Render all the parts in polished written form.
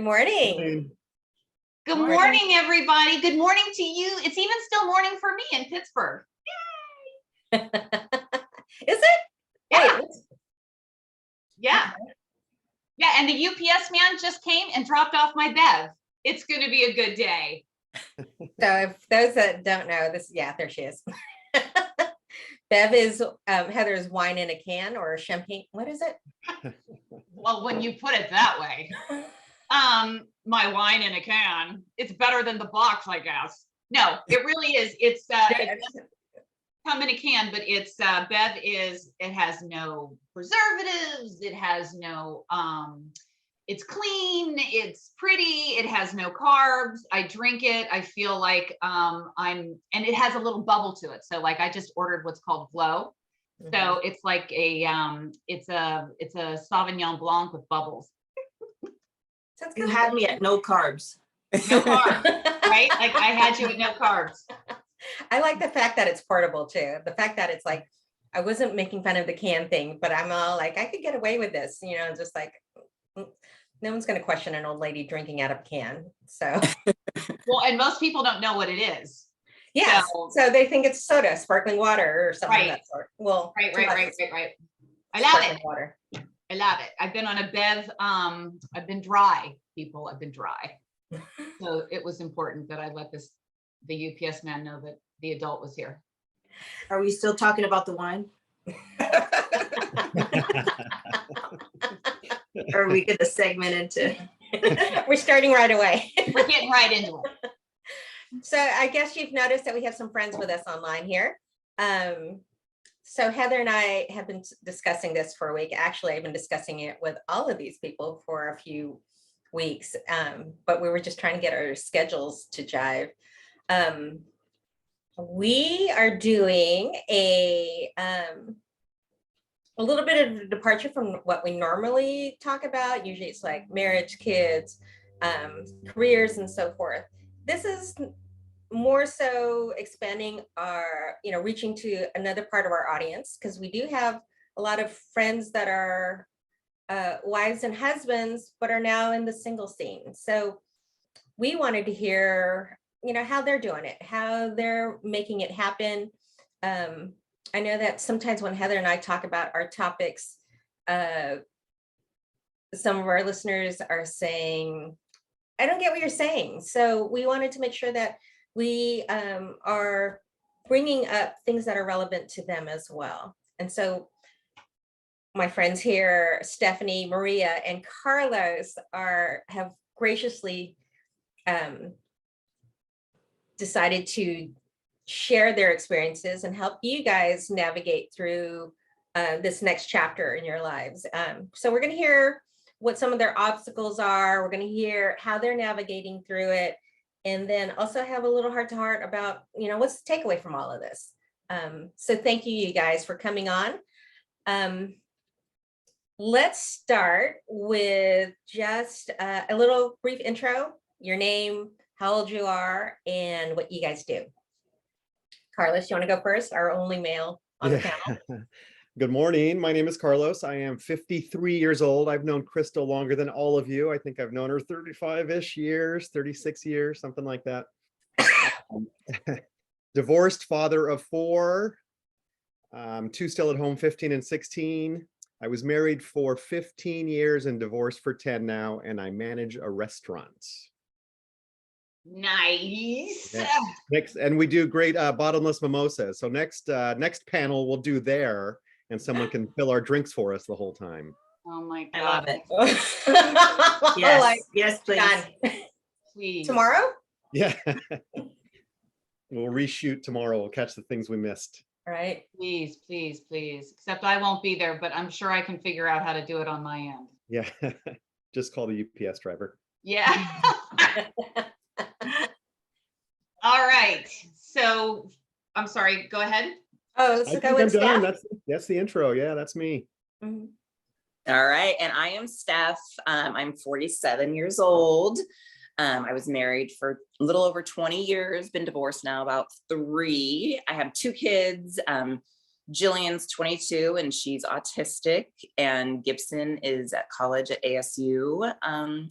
Good morning. Morning. Good morning, everybody. Good morning to you. It's even still morning for me in Pittsburgh. Is it? Yeah. Wait, Yeah. Yeah. And the UPS man just came and dropped off my Bev. It's going to be a good day. so if those that don't know this, yeah, there she is. Bev is Heather's wine in a can or champagne. What is it? Well, when you put it that way, my wine in a can, it's better than the box, I guess. No, it really is. It's come in a can, but it's Bev is, it has no preservatives. It has no, it's clean, it's pretty, it has no carbs. I drink it. I feel like and it has a little bubble to it. So like I just ordered what's called Glow. So it's like a it's a Sauvignon Blanc with bubbles. You had me at no carbs. No carbs, right? Like I had you at no carbs. I like the fact that it's portable too. The fact that it's like, I wasn't making fun of the can thing, but I'm all like, I could get away with this, you know, just like, no one's going to question an old lady drinking out of a can. So, well, and most people don't know what it is. yeah. So they think it's soda, sparkling water or something of that sort. Well, right. I love it. Water. I love it. I've been on a Bev. I've been dry, people. I've been dry. So it was important that I let the UPS man know that the adult was here. Are we still talking about the wine? Or are we going to segment into? We're starting right away. We're getting right into it. So I guess you've noticed that we have some friends with us online here. So Heather and I have been discussing this for a week. Actually, I've been discussing it with all of these people for a few weeks, but we were just trying to get our schedules to jive. We are doing a little bit of a departure from what we normally talk about. Usually it's like marriage, kids, careers, and so forth. This is more so expanding our, reaching to another part of our audience, because we do have a lot of friends that are wives and husbands, but are now in the single scene. So we wanted to hear, how they're doing it, how they're making it happen. I know that sometimes when Heather and I talk about our topics, some of our listeners are saying, I don't get what you're saying. So we wanted to make sure that we are bringing up things that are relevant to them as well. And so my friends here, Stephanie, Maria, and Carlos have graciously decided to share their experiences and help you guys navigate through this next chapter in your lives. So we're going to hear what some of their obstacles are. We're going to hear how they're navigating through it. And then also have a little heart to heart about, what's the takeaway from all of this. So thank you guys for coming on. Let's start with just a little brief intro, your name, how old you are, and what you guys do. Carlos, you want to go first? Our only male on the panel. Good morning. My name is Carlos. I am 53 years old. I've known Christel longer than all of you. I think I've known her 35-ish years, 36 years, something like that. Divorced father of 4, 2 still at home, 15 and 16. I was married for 15 years and divorced for 10 now, and I manage a restaurant. Nice. Next, and we do great bottomless mimosas. So next panel we'll do there, and someone can fill our drinks for us the whole time. Oh my God. I love it. Yes, yes, please. Done. Please. Tomorrow? Yeah. We'll reshoot tomorrow. We'll catch the things we missed. All right. Please. Except I won't be there, but I'm sure I can figure out how to do it on my end. Yeah. Just call the UPS driver. Yeah. All right. So I'm sorry. Go ahead. Oh, let's go with Steph. That's the intro. Yeah, that's me. Mm-hmm. All right. And I am Steph. I'm 47 years old. I was married for a little over 20 years, been divorced now about 3. I have 2 kids. Jillian's 22 and she's autistic, and Gibson is at college at ASU.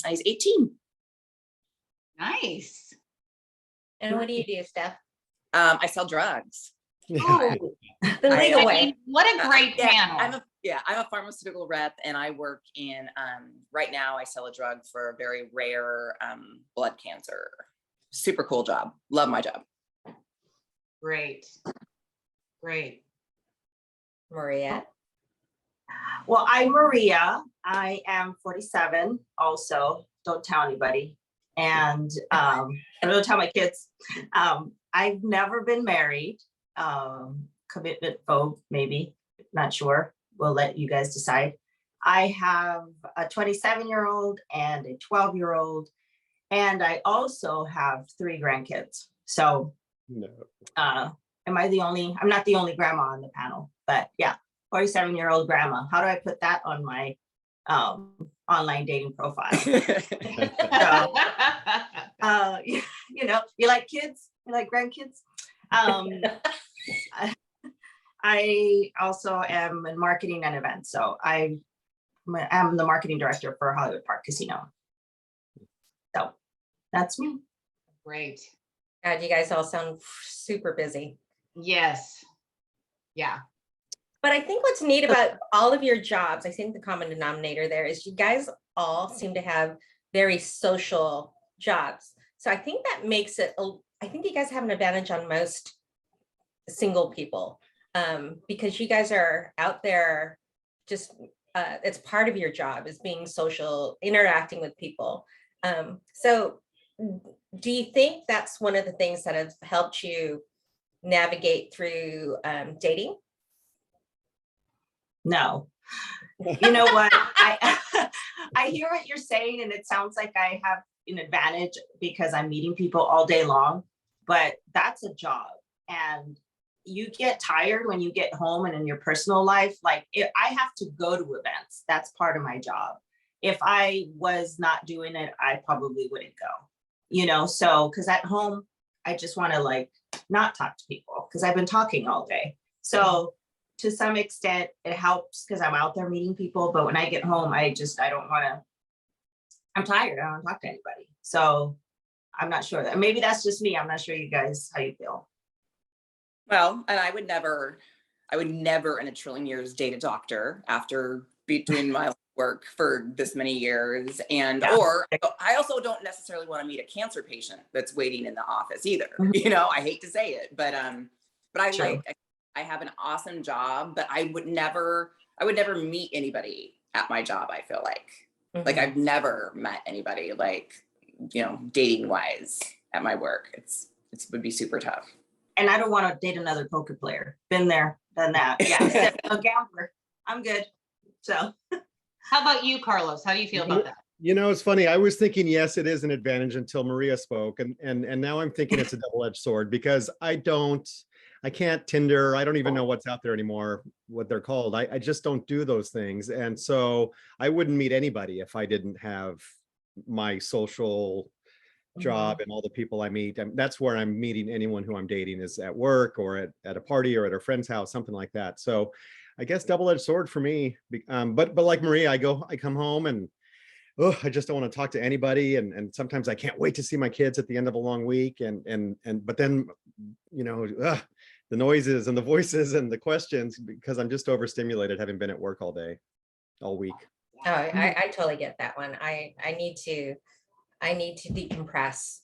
He's 18. Nice. And what do you do, Steph? I sell drugs. Oh, The legal I way. mean, what a great panel. I'm a pharmaceutical rep, and I work in, right now I sell a drug for a very rare blood cancer. Super cool job. Love my job. Great. Great. Maria. Well, I'm Maria. I am 47 also. Don't tell anybody. And I don't tell my kids. I've never been married. Commitment phobe, maybe. Not sure. We'll let you guys decide. I have a 27-year-old and a 12-year-old. And I also have 3 grandkids. So No. am I the only, I'm not the only grandma on the panel, but yeah, 47-year-old grandma. How do I put that on my online dating profile? You know, you like kids, you like grandkids. I also am in marketing and events. So I'm the marketing director for Hollywood Park Casino. So that's me. Great. God, you guys all sound super busy. Yes. Yeah. But I think what's neat about all of your jobs, I think the common denominator there is you guys all seem to have very social jobs. So I think that makes it, I think you guys have an advantage on most single people, because you guys are out there just, it's part of your job is being social, interacting with people. So do you think that's one of the things that have helped you navigate through dating? No. You know what? I hear what you're saying, and it sounds like I have an advantage because I'm meeting people all day long, but that's a job. And you get tired when you get home and in your personal life. Like I have to go to events. That's part of my job. If I was not doing it, I probably wouldn't go, you know? So, cause at home, I just want to like not talk to people because I've been talking all day. So to some extent it helps because I'm out there meeting people, but when I get home, I don't want to, I'm tired. I don't want to talk to anybody. So I'm not sure that maybe that's just me. I'm not sure you guys, how you feel. Well, and I would never in a trillion years date a doctor after doing my work for this many years. And, Yeah. or I also don't necessarily want to meet a cancer patient that's waiting in the office either. Mhm. You know, I hate to say it, but I True. I have an awesome job, but I would never meet anybody at my job. I feel like I've never met anybody like, you know, dating wise at my work. It would be super tough. And I don't want to date another poker player. Been there, done that. Yeah, a gambler. I'm good. So How about you, Carlos? How do you feel about that? You know, it's funny. I was thinking, yes, it is an advantage until Maria spoke. And now I'm thinking it's a double-edged sword because I can't Tinder. I don't even know what's out there anymore, what they're called. I just don't do those things. And so I wouldn't meet anybody if I didn't have my social job and all the people I meet. And that's where I'm meeting anyone who I'm dating is at work or at a party or at a friend's house, something like that. So I guess double-edged sword for me. But like Maria, I come home and I just don't want to talk to anybody. And sometimes I can't wait to see my kids at the end of a long week. But then, you know, the noises and the voices and the questions, because I'm just overstimulated having been at work all day, all week. Oh, I totally get that one. I need to decompress,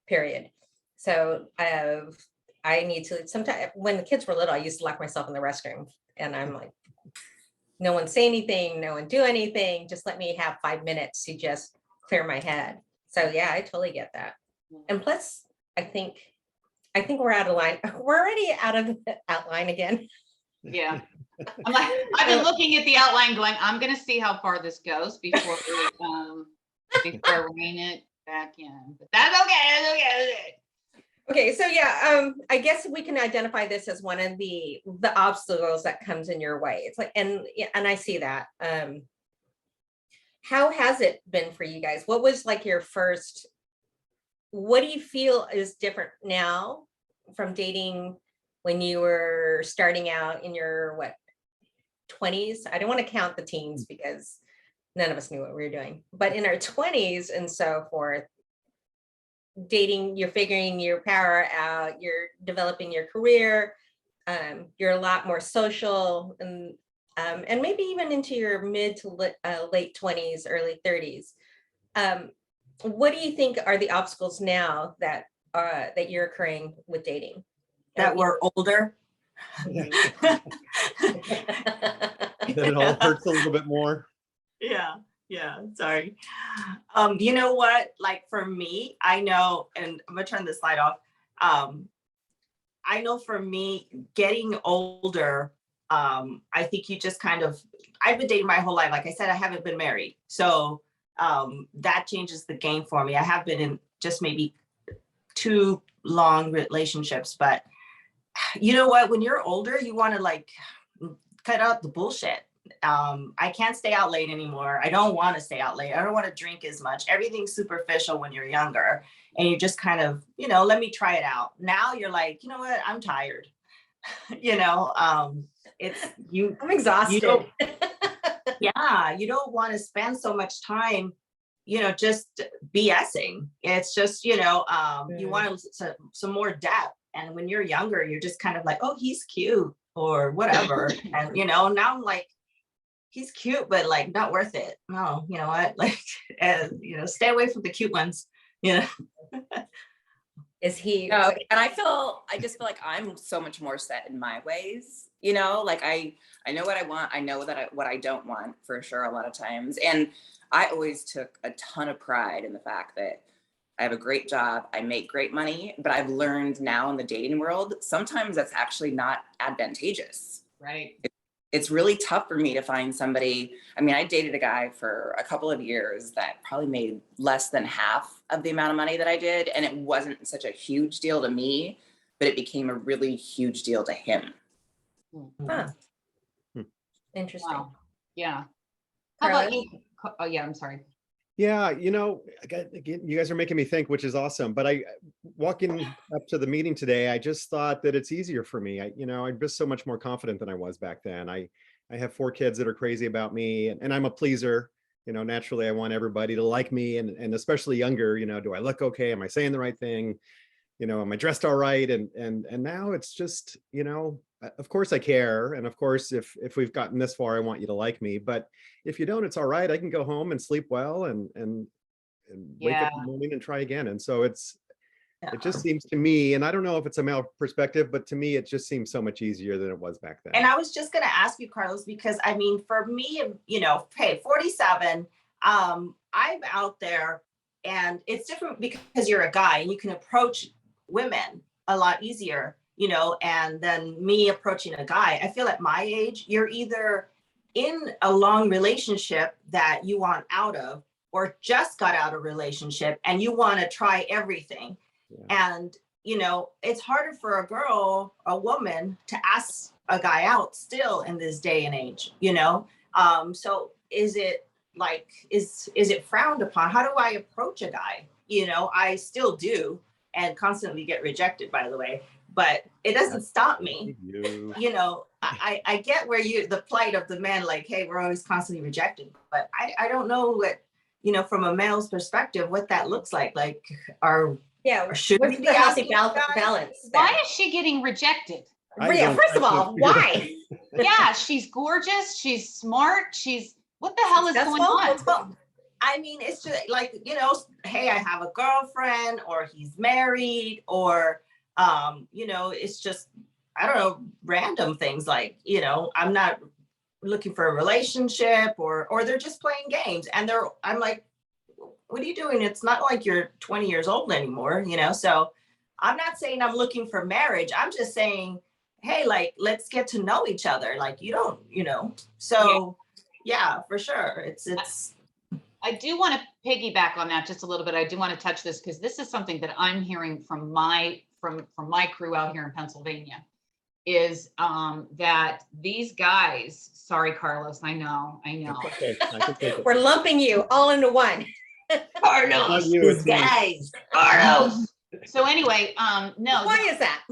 period. So I need to, sometimes when the kids were little, I used to lock myself in the restroom and I'm like, no one say anything, no one do anything, just let me have 5 minutes to just clear my head. So yeah, I totally get that. And plus, I think we're out of line. We're already out of the outline again. Yeah. I've been looking at the outline going, I'm going to see how far this goes before I rein it back in. But that's okay. That's okay. Okay, so yeah, I guess we can identify this as one of the obstacles that comes in your way. It's like, and I see that. How has it been for you guys? What was like your first? What do you feel is different now from dating when you were starting out in your 20s? I don't want to count the teens because none of us knew what we were doing, but in our 20s and so forth, dating, you're figuring your power out, you're developing your career, you're a lot more social, and maybe even into your mid to late 20s, early 30s. What do you think are the obstacles now that you're occurring with dating? That we're older. That it all hurts a little bit more. Yeah, sorry. You know what? Like for me, I know, and I'm gonna turn this slide off. I know for me, getting older, I think you just kind of, I've been dating my whole life. Like I said, I haven't been married. So that changes the game for me. I have been in just maybe 2 long relationships, but you know what? When you're older, you want to like cut out the bullshit. I can't stay out late anymore. I don't want to stay out late. I don't want to drink as much. Everything's superficial when you're younger and you just kind of, let me try it out. Now you're like, you know what? I'm tired. It's you. I'm exhausted. You don't want to spend so much time, just BSing. It's just, you want some more depth. And when you're younger, you're just kind of like, oh, he's cute or whatever. And, now I'm like, he's cute, but like not worth it. No, you know what? Like, stay away from the cute ones. Is he? No, and I just feel like I'm so much more set in my ways. Like I know what I want. I know what I don't want for sure a lot of times. And I always took a ton of pride in the fact that I have a great job. I make great money, but I've learned now in the dating world, sometimes that's actually not advantageous. Right. It's really tough for me to find somebody. I mean, I dated a guy for a couple of years that probably made less than half of the amount of money that I did. And it wasn't such a huge deal to me, but it became a really huge deal to him. Huh. Interesting. Wow. Yeah. How about you? Oh yeah, I'm sorry. Yeah, again, you guys are making me think, which is awesome. But walking up to the meeting today, I just thought that it's easier for me. I'm just so much more confident than I was back then. I have 4 kids that are crazy about me, and I'm a pleaser. Naturally, I want everybody to like me, and especially younger. Do I look okay? Am I saying the right thing? Am I dressed all right? And now it's just, of course I care. And of course, if we've gotten this far, I want you to like me. But if you don't, it's all right. I can go home and sleep well and wake up in the morning and try again. And so it just seems to me, and I don't know if it's a male perspective, but to me, it just seems so much easier than it was back then. And I was just going to ask you, Carlos, because I mean, for me, hey, 47, I'm out there and it's different because you're a guy and you can approach women a lot easier, and then me approaching a guy. I feel at my age, you're either in a long relationship that you want out of, or just got out of a relationship and you want to try everything. Yeah. And, it's harder for a woman to ask a guy out still in this day and age, so is it like, is it frowned upon? How do I approach a guy? I still do. And constantly get rejected, by the way, but it doesn't stop me. I get where the plight of the men, like, hey, we're always constantly rejected, but I don't know what, from a male's perspective, what that looks like. Like, should we be the healthy balance? Why is she getting rejected? First of all, why? Yeah, she's gorgeous. She's smart. What the hell is going on? Well, I mean, it's just like, hey, I have a girlfriend, or he's married, or, it's just, I don't know, random things like, I'm not looking for a relationship, or they're just playing games. And I'm like, what are you doing? It's not like you're 20 years old anymore, so I'm not saying I'm looking for marriage. I'm just saying, hey, like, let's get to know each other. Like, you don't, so yeah, for sure. It's. I do want to piggyback on that just a little bit. I do want to touch this because this is something that I'm hearing from my crew out here in Pennsylvania, is that these guys, sorry, Carlos, I know. Okay. I can take it. We're lumping you all into one. Carlos, these guys, Carlos. So anyway, no. Why is that?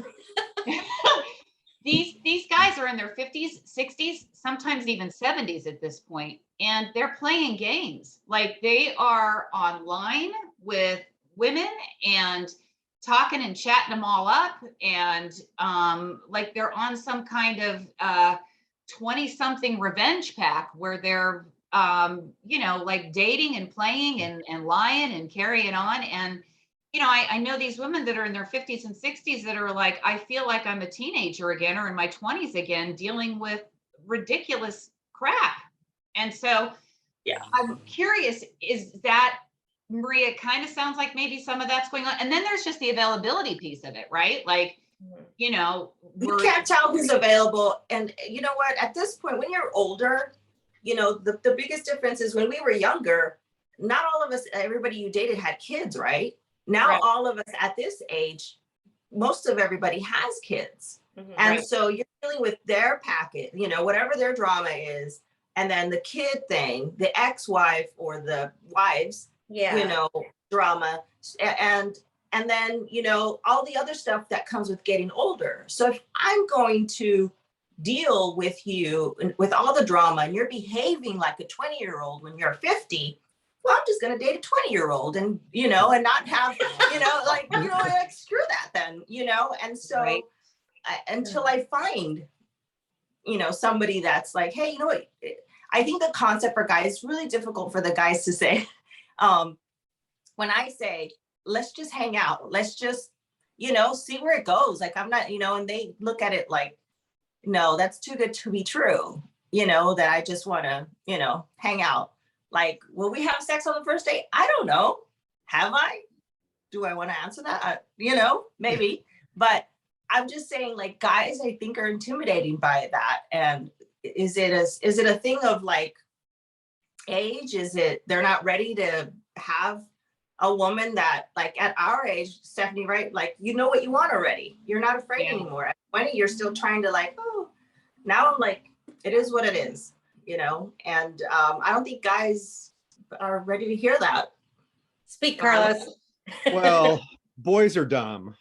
these guys are in their 50s, 60s, sometimes even 70s at this point, and they're playing games. Like they are online with women and talking and chatting them all up, and like they're on some kind of 20-something revenge pack where they're you know, like dating and playing and lying and carrying on. And you know, I know these women that are in their 50s and 60s that are like, I feel like I'm a teenager again or in my 20s again, dealing with ridiculous crap. And so Yeah. I'm curious, is that, Maria, it kind of sounds like maybe some of that's going on. And then there's just the availability piece of it, right? Like, you know, You can't tell who's available. And you know what, at this point, when you're older, you know, the biggest difference is when we were younger, not all of us, everybody you dated had kids, right? Now, Right. all of us at this age, most of everybody has kids. Mhm. And Right. so you're dealing with their packet, you know, whatever their drama is. And then the kid thing, the ex-wife or the wives, Yeah. you know, drama. And then, you know, all the other stuff that comes with getting older. So if I'm going to deal with you with all the drama and you're behaving like a 20-year-old when you're 50, well, I'm just going to date a 20-year-old and, you know, and not have, you know, like, you know, like, screw that then, you know? And so Right. until I find, you know, somebody that's like, hey, you know what? I think the concept for guys is really difficult for the guys to say. When I say, let's just hang out, let's just, you know, see where it goes. Like, I'm not, you know, and they look at it like, no, that's too good to be true. You know, that I just want to, you know, hang out. Like, will we have sex on the first date? I don't know. Have I? Do I want to answer that? You know, maybe. But I'm just saying, like, guys, I think are intimidating by that. And is it a thing of like age? Is it they're not ready to have a woman that, like, at our age, Stephanie, right? Like, you know what you want already. You're not afraid Yeah. anymore. At 20, you're still trying to like, oh, now I'm like, it is what it is, you know? And I don't think guys are ready to hear that. Speak, Carlos. Well, boys are dumb.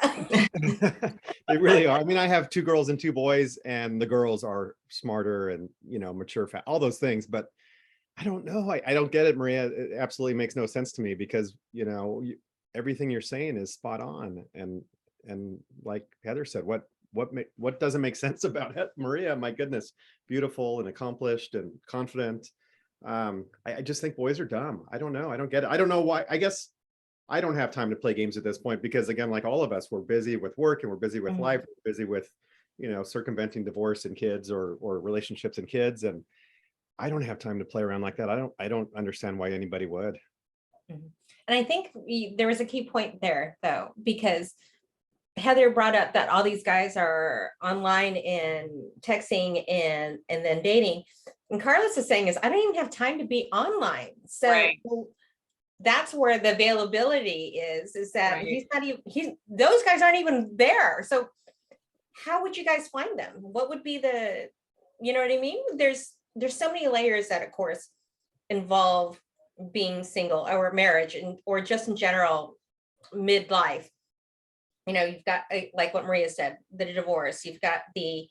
They really are. I mean, I have 2 girls and 2 boys, and the girls are smarter and, you know, mature, all those things. But I don't know. I don't get it, Maria. It absolutely makes no sense to me because, you know, everything you're saying is spot on. And like Heather said, what doesn't make sense about it? Maria, my goodness, beautiful and accomplished and confident. I just think boys are dumb. I don't know. I don't get it. I don't know why. I guess I don't have time to play games at this point because, again, like all of us, we're busy with work and we're busy with life, we're busy with, you know, circumventing divorce and kids or relationships and kids. And I don't have time to play around like that. I don't understand why anybody would. And I think there was a key point there, though, because Heather brought up that all these guys are online and texting and then dating. And Carlos is saying is, I don't even have time to be online. So Right. that's where the availability is that Right. he's not even, those guys aren't even there. So how would you guys find them? What would be the, you know what I mean? There's so many layers that, of course, involve being single or marriage or just in general midlife. You know, you've got, like what Maria said, the divorce, you've got the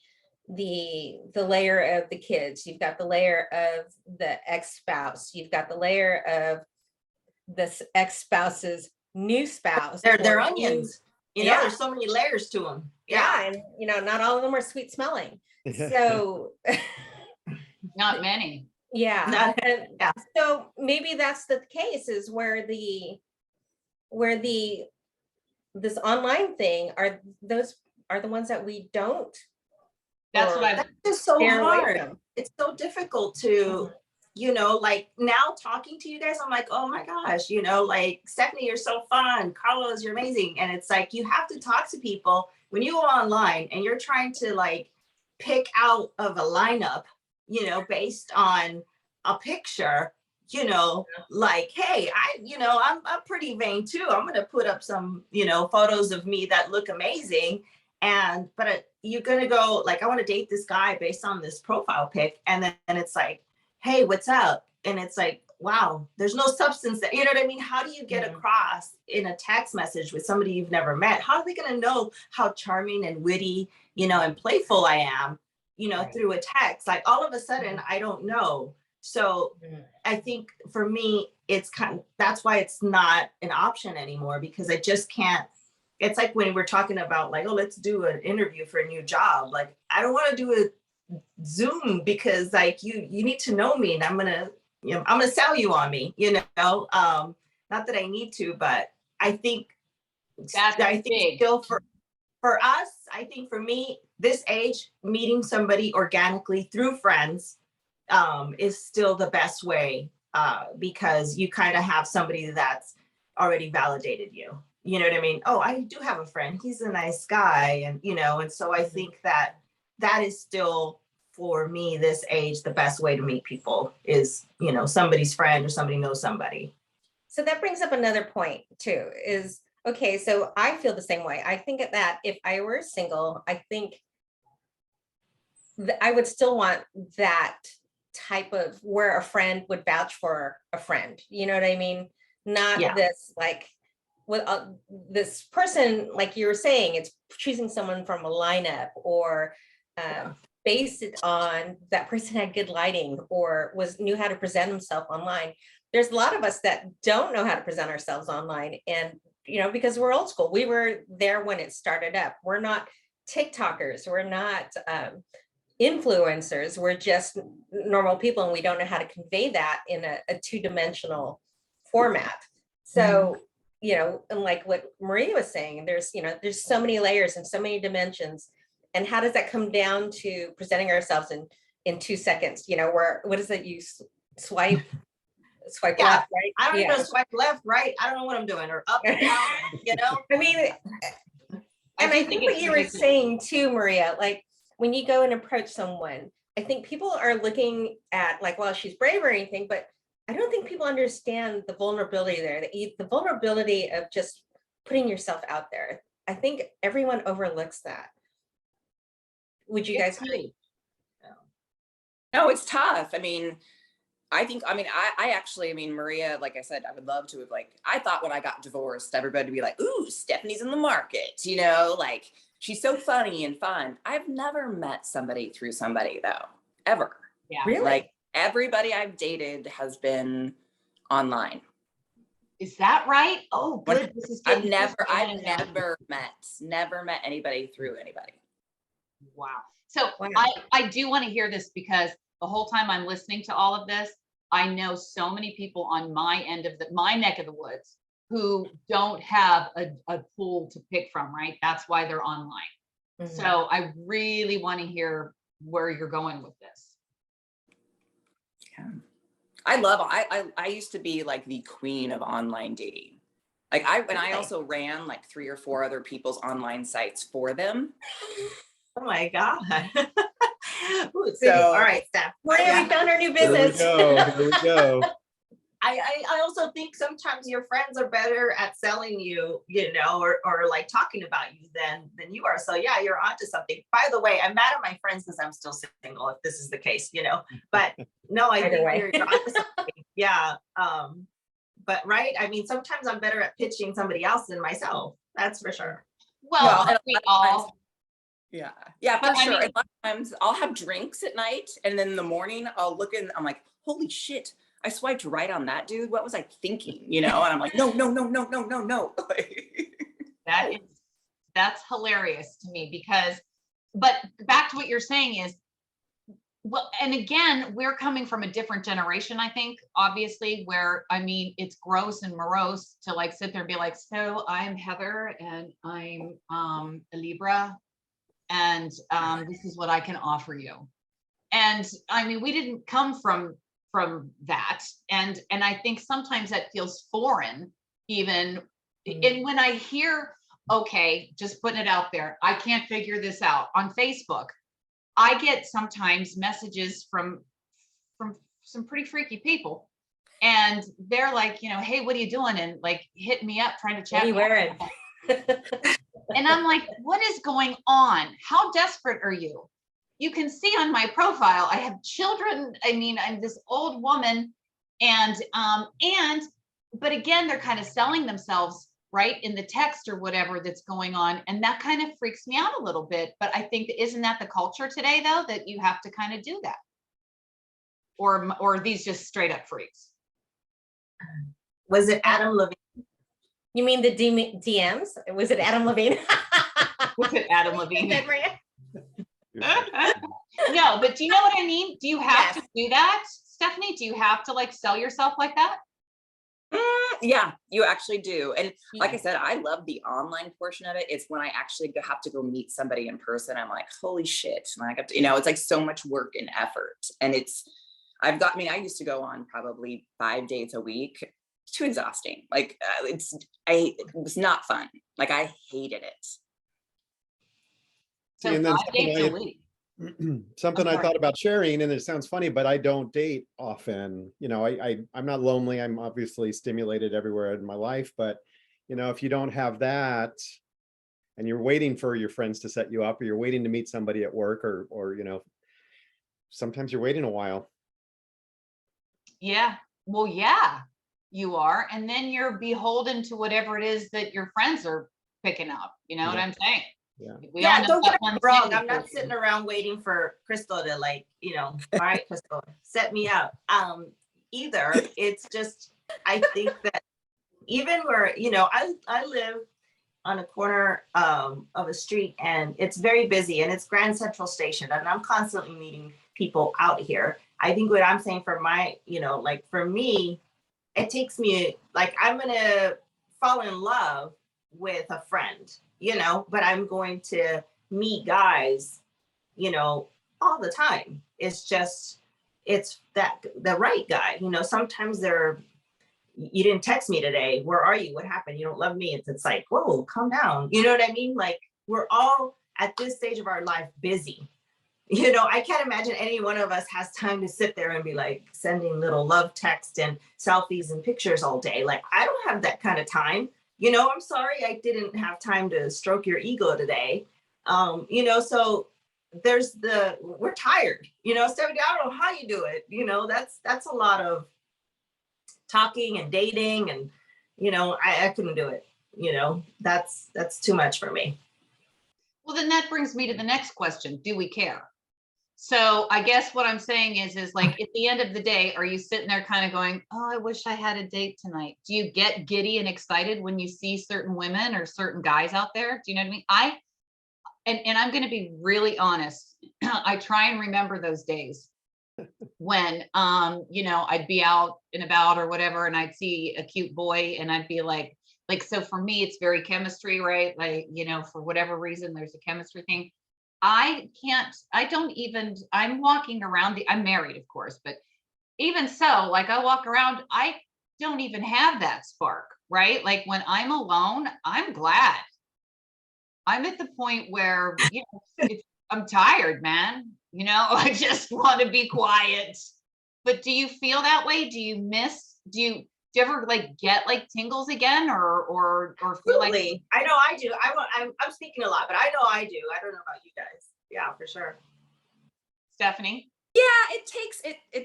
layer of the kids, you've got the layer of the ex-spouse, you've got the layer of this ex-spouse's new spouse. They're onions. You know, Yeah. there's so many layers to them. Yeah, and you know, not all of them are sweet smelling. So Not many. yeah. Yeah. So maybe that's the case, is where this online thing are the ones that we don't. That's what That's just so steer away hard. from. It's so difficult to, you know, like now talking to you guys, I'm like, oh my gosh, you know, like Stephanie, you're so fun. Carlos, you're amazing. And it's like, you have to talk to people when you go online and you're trying to like pick out of a lineup, you know, based on a picture, you know, like, hey, I'm pretty vain too. I'm going to put up some, you know, photos of me that look amazing. But you're going to go like, I want to date this guy based on this profile pic. And then it's like, hey, what's up? And it's like, wow, there's no substance there. You know what I mean? How do you get across in a text message with somebody you've never met? How are they going to know how charming and witty, and playful I am, through a text? Like all of a sudden, I don't know. So I think for me, it's that's why it's not an option anymore, because I just can't. It's like when we're talking about like, oh, let's do an interview for a new job. Like, I don't want to do a Zoom because like you need to know me and I'm gonna sell you on me, not that I need to, but I think big. still for us, I think for me, this age, meeting somebody organically through friends is still the best way, because you kind of have somebody that's already validated you. You know what I mean? Oh, I do have a friend. He's a nice guy. And so I think that is still, for me, this age, the best way to meet people is, somebody's friend or somebody knows somebody. So that brings up another point too, is, okay, so I feel the same way. I think that if I were single, I think I would still want that type of where a friend would vouch for a friend. You know what I mean? Not this like, with this person, like you were saying, it's choosing someone from a lineup or based it on that person had good lighting or knew how to present himself online. There's a lot of us that don't know how to present ourselves online, and because we're old school. We were there when it started up. We're not TikTokers. We're not influencers. We're just normal people, and we don't know how to convey that in a two-dimensional format. So and like what Maria was saying, there's so many layers and so many dimensions. And how does that come down to presenting ourselves in 2 seconds? What is it? You swipe left, right? I don't even know, swipe left, right. I don't know what I'm doing, or up and down, I mean, and I think what you were saying too, Maria, like when you go and approach someone, I think people are looking at like, well, she's brave or anything, but I don't think people understand the vulnerability there, the vulnerability of just putting yourself out there. I think everyone overlooks that. Would you guys agree? No, it's tough. I actually, Maria, like I said, I would love to have I thought when I got divorced, everybody would be like, ooh, Stephanie's in the market, like she's so funny and fun. I've never met somebody through somebody though, ever. Yeah. Really? Like everybody I've dated has been online. Is that right? Oh, good. I've never met anybody through anybody. Wow. So I do want to hear this, because the whole time I'm listening to all of this, I know so many people on my end of my neck of the woods who don't have a pool to pick from, right? That's why they're online. Mm-hmm. So I really want to hear where you're going with this. Yeah. I used to be like the queen of online dating. I also ran like 3 or 4 other people's online sites for them. Oh my God. So, all right, Steph. Maria, we found our new business. Here we go. I also think sometimes your friends are better at selling you, or like talking about you than you are. So yeah, you're onto something. By the way, I'm mad at my friends because I'm still single, if this is the case, but no, I think you're onto something. Yeah. But right. Sometimes I'm better at pitching somebody else than myself. That's for sure. Well, we all. Yeah, for sure. A lot of times I'll have drinks at night, and then in the morning I'll look and I'm like, holy shit, I swiped right on that dude. What was I thinking? And I'm like, no. That's hilarious to me, but back to what you're saying is, well, and again, we're coming from a different generation, I think, obviously, where, it's gross and morose to like sit there and be like, so I'm Heather and I'm a Libra, and this is what I can offer you. And we didn't come from that. And I think sometimes that feels foreign, even. And when I hear, okay, just putting it out there, I can't figure this out on Facebook, I get sometimes messages from some pretty freaky people. And they're like, hey, what are you doing? And like, hit me up, trying to chat. What are you wearing? And I'm like, what is going on? How desperate are you? You can see on my profile, I have children. I'm this old woman But again, they're kind of selling themselves right in the text or whatever that's going on, and that kind of freaks me out a little bit. But I think isn't that the culture today, though, that you have to kind of do that, or are these just straight up freaks? Was it Adam Levine? You mean the DMs? Was it Adam Levine? Was it Adam Levine? Good, Maria. No, but do you know what I mean? Do you have to do that, Stephanie? Do you have to like sell yourself like that? Yeah, you actually do. And like I said, I love the online portion of it. It's when I actually have to go meet somebody in person. I'm like, holy shit. And I have to, it's like so much work and effort. And I used to go on probably 5 dates a week. It's too exhausting. Like it was not fun. Like I hated it. So and then 5 dates a week. something I thought about sharing, and it sounds funny, but I don't date often. I'm not lonely. I'm obviously stimulated everywhere in my life, but if you don't have that and you're waiting for your friends to set you up, or you're waiting to meet somebody at work, or sometimes you're waiting a while. Yeah. Well, yeah, you are. And then you're beholden to whatever it is that your friends are picking up. You know what I'm saying? Yeah, don't get me wrong. I'm not sitting around waiting for Christel to all right, Christel, set me up. Either. It's just, I think that even where, I live on a corner of a street, and it's very busy, and it's Grand Central Station, and I'm constantly meeting people out here. I think what I'm saying for my, for me, it takes me, I'm gonna fall in love with a friend, but I'm going to meet guys, all the time. It's that the right guy, sometimes you didn't text me today. Where are you? What happened? You don't love me. It's like, whoa, calm down. You know what I mean? Like, we're all at this stage of our life busy. I can't imagine any one of us has time to sit there and be like sending little love text and selfies and pictures all day. Like, I don't have that kind of time. I'm sorry I didn't have time to stroke your ego today. So we're tired, Stephanie, I don't know how you do it. That's a lot of talking and dating, and, I couldn't do it. That's too much for me. Well, then that brings me to the next question. Do we care? So I guess what I'm saying is like, at the end of the day, are you sitting there kind of going, oh, I wish I had a date tonight? Do you get giddy and excited when you see certain women or certain guys out there? Do you know what I mean? And I'm going to be really honest. I try and remember those days when, I'd be out and about or whatever, and I'd see a cute boy, and I'd be like, so for me, it's very chemistry, right? Like, for whatever reason, there's a chemistry thing. I'm walking around I'm married, of course, but even so, like I walk around, I don't even have that spark, right? Like when I'm alone, I'm glad. I'm at the point where, I'm tired, man. I just want to be quiet. But do you feel that way? Do you ever like get like tingles again, or feel like? I know I do. I'm speaking a lot, but I know I do. I don't know about you guys. Yeah, for sure. Stephanie? Yeah, it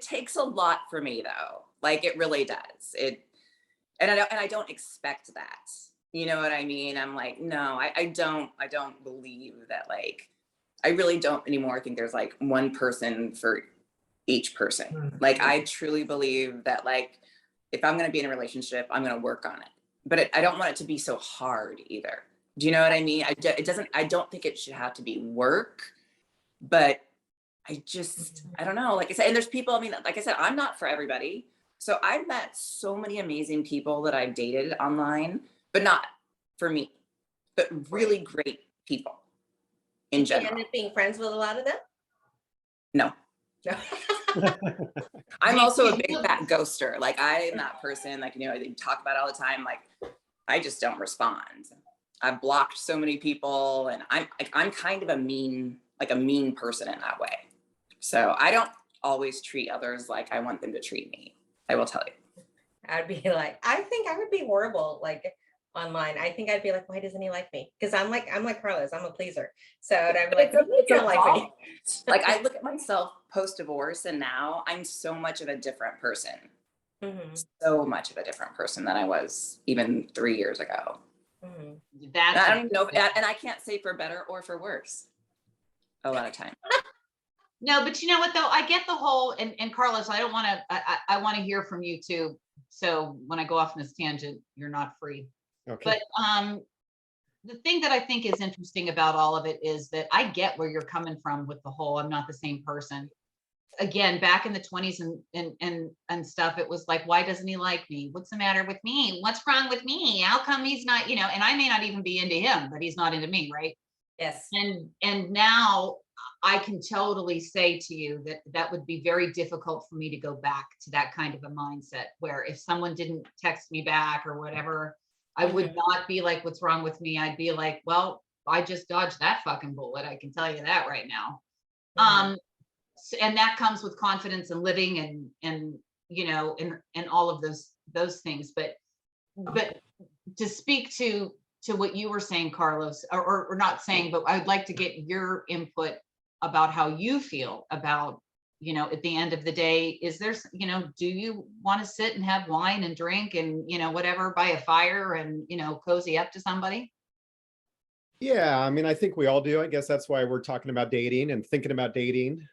takes a lot for me though. Like it really does. And I don't expect that. You know what I mean? I'm like, no, I don't believe that. Like, I really don't anymore think there's like one person for each person. Like, I truly believe that, like, if I'm going to be in a relationship, I'm going to work on it. But I don't want it to be so hard either. Do you know what I mean? I don't think it should have to be work, but I don't know. Like I said, and there's people, I mean, like I said, I'm not for everybody. So I've met so many amazing people that I've dated online, but not for me, but really great people in general. You end up being friends with a lot of them? No. I'm also a big fat ghoster. Like I am that person, like, they talk about it all the time. Like I just don't respond. I've blocked so many people, and I'm kind of a mean person in that way. So I don't always treat others like I want them to treat me. I will tell you. I'd be like, I think I would be horrible, like online. I think I'd be like, why doesn't he like me? Because I'm like Carlos, I'm a pleaser. So I'm like, you don't like me. Like I look at myself post-divorce, and now I'm so much of a different person. Mhm, so much of a different person than I was even 3 years ago. mhm. And That's I don't even know, and I can't say for better or for worse a lot of time. no, but you know what though? I get the whole, and Carlos, I don't want to, I want to hear from you too. So when I go off on this tangent, you're not free. Okay. But the thing that I think is interesting about all of it is that I get where you're coming from with the whole I'm not the same person. Again, back in the 20s and stuff, it was like, why doesn't he like me? What's the matter with me? What's wrong with me? How come he's not, you know, and I may not even be into him, but he's not into me, right? Yes. And now I can totally say to you that that would be very difficult for me to go back to that kind of a mindset where if someone didn't text me back or whatever, I would not be like, what's wrong with me? I'd be like, well, I just dodged that fucking bullet. I can tell you that right now. Mhm. And that comes with confidence and living and you know and all of those things. But to speak to what you were saying, Carlos, or not saying, but I would like to get your input about how you feel about, you know, at the end of the day, is there, you know, do you want to sit and have wine and drink and, you know, whatever, by a fire and, you know, cozy up to somebody? Yeah, I mean, I think we all do. I guess that's why we're talking about dating and thinking about dating.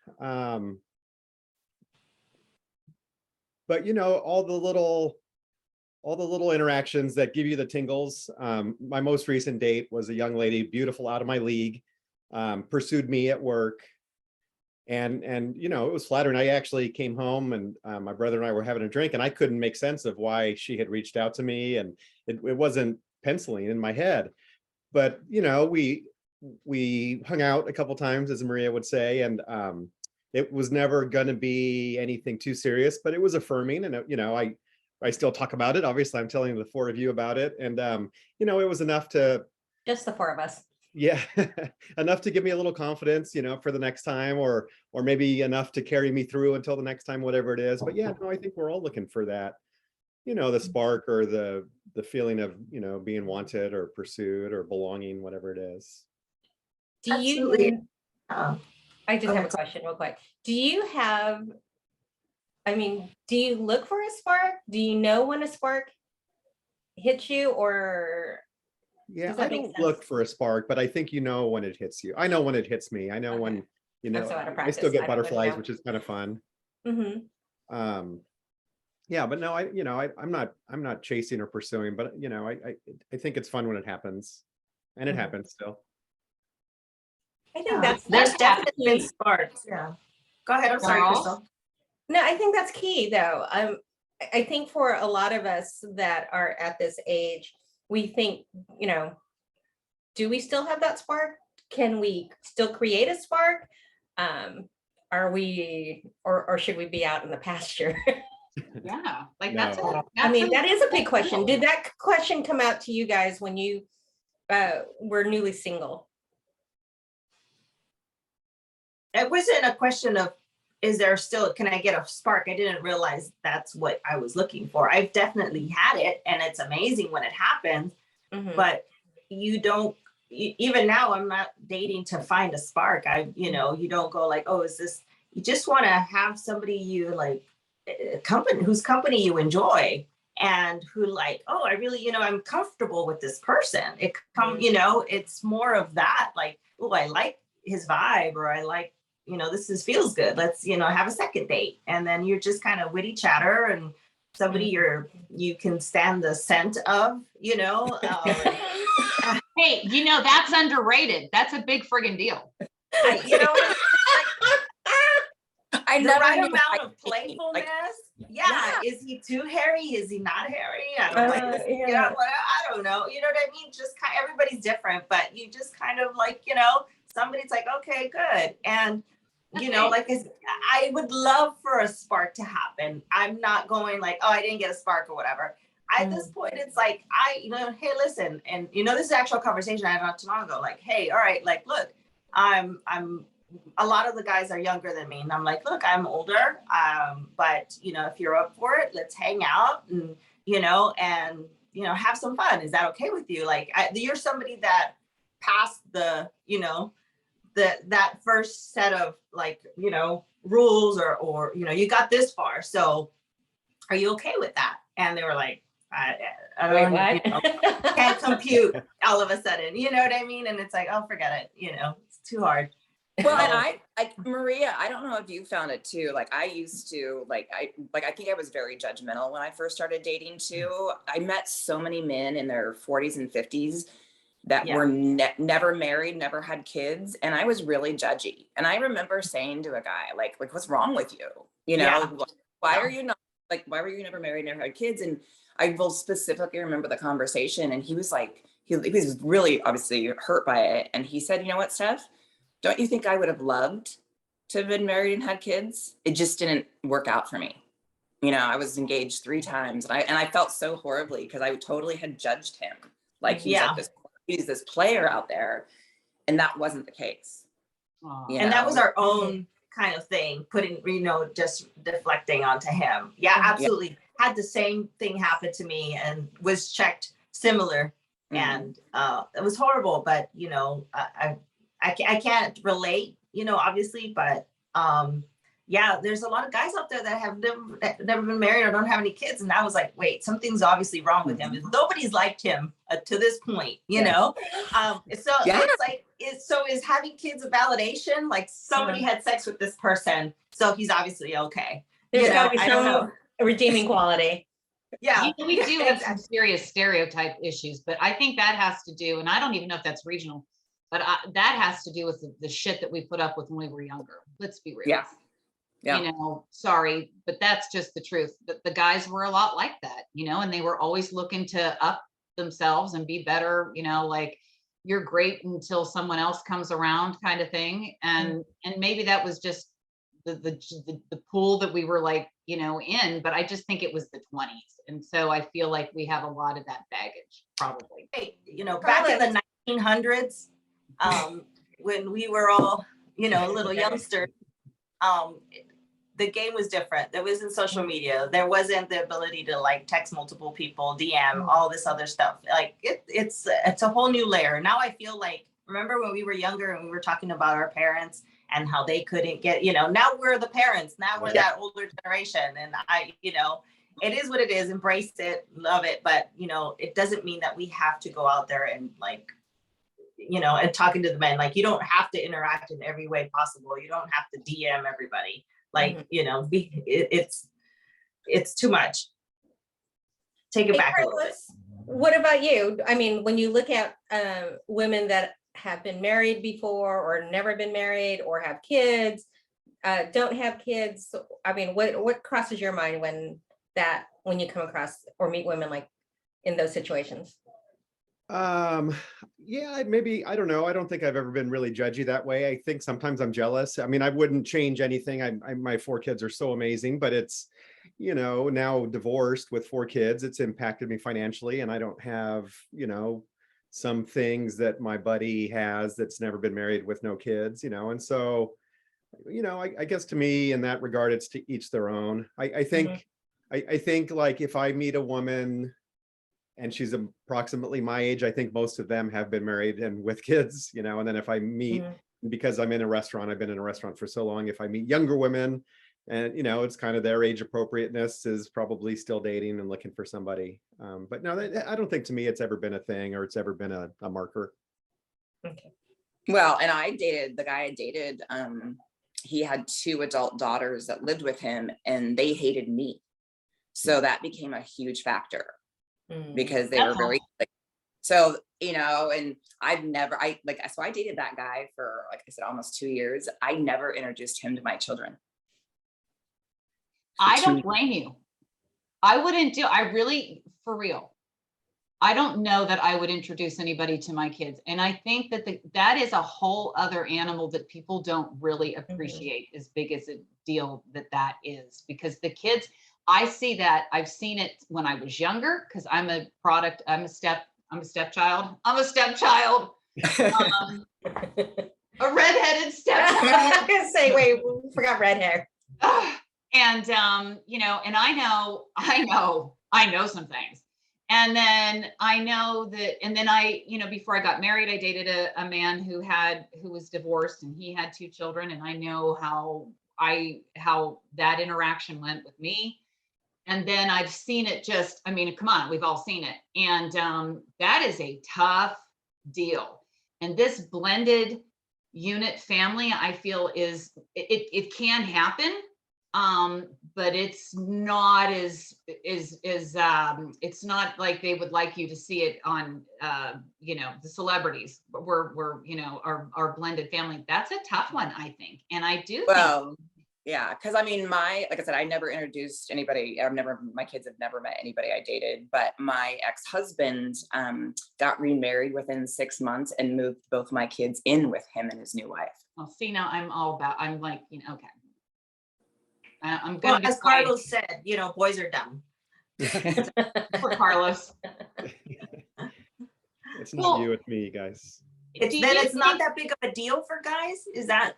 But you know, all the little interactions that give you the tingles. My most recent date was a young lady, beautiful, out of my league, pursued me at work. And you know, it was flattering. I actually came home and my brother and I were having a drink and I couldn't make sense of why she had reached out to me, and it wasn't penciling in my head. But you know, we hung out a couple times, as Maria would say, and it was never going to be anything too serious, but it was affirming. And you know, I still talk about it. Obviously, I'm telling the four of you about it, and you know, it was enough to, Just the four of us. yeah, enough to give me a little confidence, you know, for the next time, or maybe enough to carry me through until the next time, whatever it is. But yeah, no, I think we're all looking for that, you know, the spark or the feeling of, you know, being wanted or pursued or belonging, whatever it is. Do Absolutely. you, I just Go have a ahead. question real quick. Do you have, I mean, do you look for a spark? Do you know when a spark hits you, or Yeah, does I that make don't sense? look for a spark, but I think you know when it hits you. I know when it hits me. I know Okay. when, you I'm know, so out of I still practice. get I don't really butterflies, know. which is kind of fun. Mm-hmm. Yeah, but no, you know, I'm not chasing or pursuing, but you know, I think it's fun when it happens, and it Mhm. happens still. I think Yeah. that's There's definitely been key. sparks. Yeah. Go ahead. I'm sorry, Charles? Crystal. No, I think that's key though. I think for a lot of us that are at this age, we think, you know, do we still have that spark? Can we still create a spark? Are we, or should we be out in the pasture? Yeah, like No. I mean, that is a big that's question. cool. Did that question come out to you guys when you were newly single? It wasn't a question of, is there still, can I get a spark? I didn't realize that's what I was looking for. I've definitely had it, and it's amazing when it happens, Mhm. but you don't, even now, I'm not dating to find a spark. You know, you don't go like, oh, is this, you just want to have somebody you like, company, whose company you enjoy, and who like, oh, I really, you know, I'm comfortable with this person. You know, it's more of that, like, oh, I like his vibe, or I like, you know, feels good. Let's, you know, have a second date. And then you're just kind of witty chatter and somebody you can stand the scent of, you know. Hey, you know, that's underrated. That's a big friggin' deal. You know, I the never right knew amount of I- playfulness. like, Yeah. Is he too hairy? Is he not hairy? I don't like this. You know, Yeah. I don't know. You know what I mean? Just kind of, everybody's different, but you just kind of like, you know, somebody's like, okay, good. And, you know, like I would love for a spark to happen. I'm not going like, oh, I didn't get a spark or whatever. At this point, it's like, you know, hey, listen, and you know, this is an actual conversation I had not too long ago. Like, hey, all right, like, look, I'm a lot of the guys are younger than me, and I'm like, look, I'm older, but you know, if you're up for it, let's hang out and you know, have some fun. Is that okay with you? Like, you're somebody that passed the, you know, that first set of like, you know, rules, or you know, you got this far, so are you okay with that? And they were like, I Wait, don't, what? you know, can't compute all of a sudden, you know what I mean? And it's like, oh, forget it, you know, it's too hard. Well, and I, Maria, I don't know if you found it too. Like I used to, I think I was very judgmental when I first started dating too. I met so many men in their 40s and 50s that Yeah. were never married, never had kids. And I was really judgy. And I remember saying to a guy, like, what's wrong with you? You know, Yeah. why are you not, like, why were you never married, never had kids? And I will specifically remember the conversation. And he was like, he was really obviously hurt by it. And he said, you know what, Steph? Don't you think I would have loved to have been married and had kids? It just didn't work out for me. You know, I was engaged 3 times and I felt so horribly because I totally had judged him. Like he's like he's this player out there. And that wasn't the case. And that was our own kind of thing, putting, you know, just deflecting onto him. Yeah, absolutely. Had the same thing happen to me and was checked similar. And it was horrible, but you know, I can't relate, you know, obviously, but yeah, there's a lot of guys out there that have never been married or don't have any kids. And I was like, wait, something's obviously wrong with him. Nobody's liked him to this point, you know? It's like, so is having kids a validation? Like somebody had sex with this person, so he's obviously okay. There's gotta be some redeeming quality. Yeah, we do have some serious stereotype issues, but I think that has to do, and I don't even know if that's regional, but that has to do with the shit that we put up with when we were younger. Let's be real. Yeah. You know, sorry, but that's just the truth. The guys were a lot like that, you know, and they were always looking to up themselves and be better, you know, like you're great until someone else comes around kind of thing. And maybe that was just the pool that we were like, you know, in, but I just think it was the 20s. And so I feel like we have a lot of that baggage probably. You know, back in the 1900s, when we were all, you know, little youngsters, the game was different. There wasn't social media. There wasn't the ability to like text multiple people, DM, all this other stuff. Like it's a whole new layer. Now I feel like, remember when we were younger and we were talking about our parents and how they couldn't get, you know, now we're the parents. Now we're that older generation. And you know, it is what it is. Embrace it, love it. But, you know, it doesn't mean that we have to go out there and like, you know, and talking to the men, like you don't have to interact in every way possible. You don't have to DM everybody. Like, you know, it's too much. Take it back a little bit. What about you? I mean, when you look at women that have been married before or never been married or have kids, don't have kids. I mean, what crosses your mind when you come across or meet women like in those situations? Yeah, maybe, I don't know. I don't think I've ever been really judgy that way. I think sometimes I'm jealous. I mean, I wouldn't change anything. My 4 kids are so amazing, but it's, you know, now divorced with 4 kids, it's impacted me financially and I don't have, you know, some things that my buddy has that's never been married with no kids, you know? And so, you know, I guess to me in that regard, it's to each their own. I think, I think like if I meet a woman and she's approximately my age, I think most of them have been married and with kids, you know, and then if I meet, because I'm in a restaurant, I've been in a restaurant for so long, if I meet younger women and, you know, it's kind of their age appropriateness is probably still dating and looking for somebody. But no, I don't think to me it's ever been a thing or it's ever been a marker. Okay. Well, and the guy I dated, he had 2 adult daughters that lived with him and they hated me. So that became a huge factor. Because they were very so, you know, and I dated that guy for, like I said, almost 2 years. I never introduced him to my children. I don't blame you. I really, for real, I don't know that I would introduce anybody to my kids. And I think that that is a whole other animal that people don't really appreciate as big as a deal that is, because the kids, I see that. I've seen it when I was younger because I'm a stepchild. A redheaded stepchild. I was gonna say, wait, we forgot red hair. And you know, and I know some things. And then I know that, and then you know, before I got married, I dated a man who was divorced and he had 2 children. And I know how that interaction went with me. And then I've seen it just, I mean, come on, we've all seen it. And that is a tough deal. And this blended unit family, I feel it can happen. But it's not it's not like they would like you to see it on, the celebrities, but we're, our blended family. That's a tough one, I think. And I do Well, yeah, because I mean, like I said, I never introduced anybody. My kids have never met anybody I dated, but my ex-husband got remarried within 6 months and moved both my kids in with him and his new wife. well, see, now I'm like, okay. I'm Well, gonna be as quiet. Carlos said, boys are dumb. For Carlos. It's not Well, you, it's me, guys. It's not that big of a deal for guys. Is that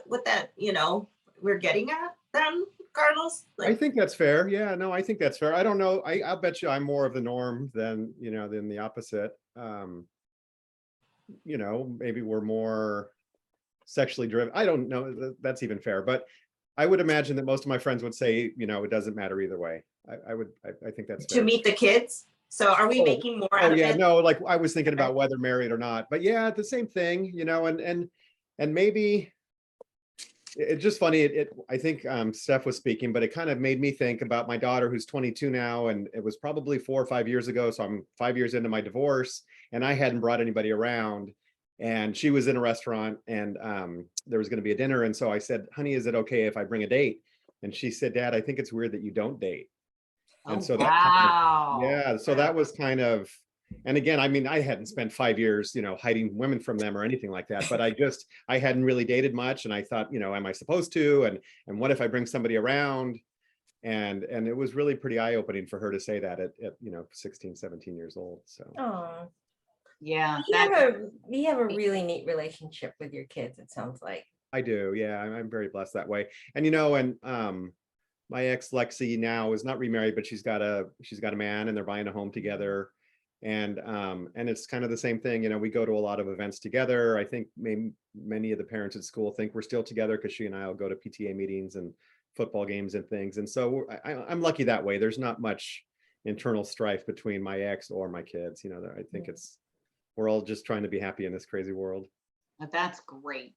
what that, we're getting at then, Carlos? I think that's fair. Yeah, no, I think that's fair. I don't know. I'll bet you I'm more of the norm than the opposite. Maybe we're more sexually driven. I don't know. That's even fair. But I would imagine that most of my friends would say, it doesn't matter either way. I think that's fair. To meet the kids. So are we making more out of yeah, it? no, like I was thinking about whether married or not, but yeah, the same thing, and maybe it's just funny. I think Steph was speaking, but it kind of made me think about my daughter who's 22 now, and it was probably 4 or 5 years ago. So I'm 5 years into my divorce, and I hadn't brought anybody around, and she was in a restaurant, and there was going to be a dinner, and so I said, "Honey, is it okay if I bring a date?" And she said, "Dad, I think it's weird that you don't date." And so that so that was kind of, and again, I mean, I hadn't spent 5 years, hiding women from them or anything like that, but I hadn't really dated much, and I thought, am I supposed to, and what if I bring somebody around? And it was really pretty eye-opening for her to say that at 16, 17 years old. So Oh, yeah, you have a really neat relationship with your kids, it sounds like. I do, yeah, I'm very blessed that way. And my ex Lexi now is not remarried, but she's got a man, and they're buying a home together. And it's kind of the same thing. We go to a lot of events together. I think many of the parents at school think we're still together because she and I will go to PTA meetings and football games and things. And so I'm lucky that way. There's not much internal strife between my ex or my kids. I think we're all just trying to be happy in this crazy world. that's great.